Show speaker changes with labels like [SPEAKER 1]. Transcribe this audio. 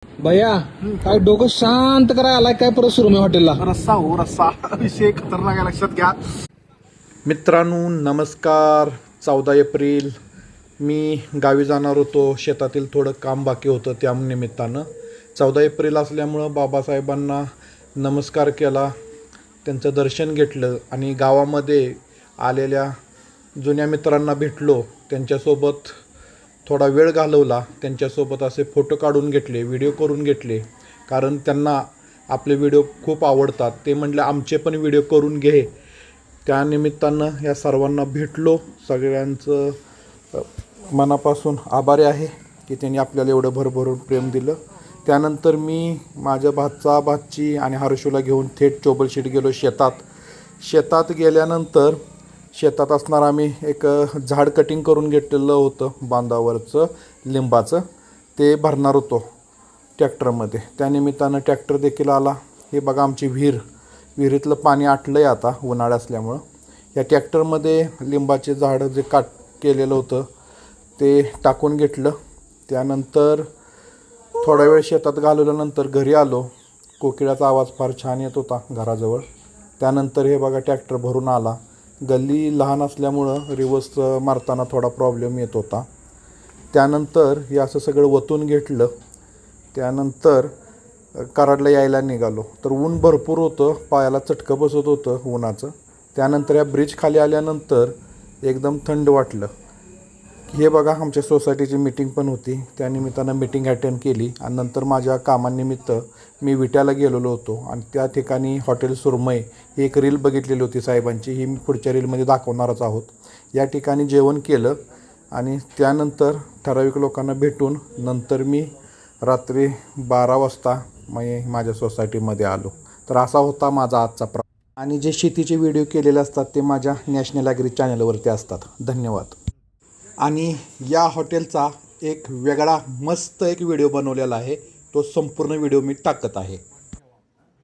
[SPEAKER 1] भैया काय डोकं शांत करायला आलाय काय परत सुरू मी हॉटेलला
[SPEAKER 2] रस्सा हो रस्सा विषय खतरनाक आहे, लक्षात घ्या.
[SPEAKER 3] मित्रांनो नमस्कार. 14 एप्रिल मी गावी जाणार होतो. शेतातील थोडं काम बाकी होतं त्या निमित्तानं 14 एप्रिल असल्यामुळं बाबासाहेबांना नमस्कार केला, त्यांचं दर्शन घेतलं आणि गावामध्ये आलेल्या जुन्या मित्रांना भेटलो. त्यांच्यासोबत थोडा वेळ घालवला. त्यांच्यासोबत असे फोटो काढून घेतले, व्हिडिओ करून घेतले, कारण त्यांना आपले व्हिडिओ खूप आवडतात. ते म्हटले आमचे पण व्हिडिओ करून घे. त्या निमित्तानं या सर्वांना भेटलो. सगळ्यांचं मनापासून आभारी आहे की त्यांनी आपल्याला एवढं भरभरून प्रेम दिलं. त्यानंतर मी माझ्या भाची आणि हर्षूला घेऊन थेट चोबलशीट गेलो शेतात गेल्यानंतर शेतात असणार आम्ही एक झाड कटिंग करून घेतलेलं होतं बांधावरचं लिंबाचं, ते भरणार होतो ट्रॅक्टरमध्ये. त्यानिमित्तानं ट्रॅक्टर देखील आला. हे बघा आमची विहिरीतलं पाणी आटलं आहे आता उन्हाळा असल्यामुळं. या ट्रॅक्टरमध्ये लिंबाचे झाडं जे काट केलेलं होतं ते टाकून घेतलं. त्यानंतर थोडा वेळ शेतात घालवल्यानंतर घरी आलो. कोकिळाचा आवाज फार छान येत होता घराजवळ. त्यानंतर हे बघा ट्रॅक्टर भरून आला. गल्ली लहान असल्यामुळं रिवर्स मारताना थोडा प्रॉब्लेम येत होता. त्यानंतर हे असं सगळं वतून घेतलं. त्यानंतर कराडला यायला निघालो तर ऊन भरपूर होतं, पायाला चटकं बसत होतं उन्हाचं. त्यानंतर या ब्रिज खाली आल्यानंतर एकदम थंड वाटलं. हे बघा आमच्या सोसायटीची मीटिंग पण होती, त्यानिमित्तानं मीटिंग अटेंड केली आणि नंतर माझ्या कामानिमित्त मी विट्याला गेलेलो होतो आणि त्या ठिकाणी हॉटेल सुरमई ही एक रील बघितलेली होती साहेबांची. ही मी पुढच्या रीलमध्ये दाखवणारच आहोत. या ठिकाणी जेवण केलं आणि त्यानंतर ठराविक लोकांना भेटून नंतर मी रात्री 12 वाजता माझ्या सोसायटीमध्ये आलो. तर असा होता माझा आजचा आणि जे शेतीचे व्हिडिओ केलेले असतात ते माझ्या नॅशनल ॲग्री चॅनलवरती असतात. धन्यवाद. आणि या हॉटेलचा एक वेगळा मस्त एक व्हिडिओ बनवलेला आहे, तो संपूर्ण व्हिडिओ मी टाकत आहे.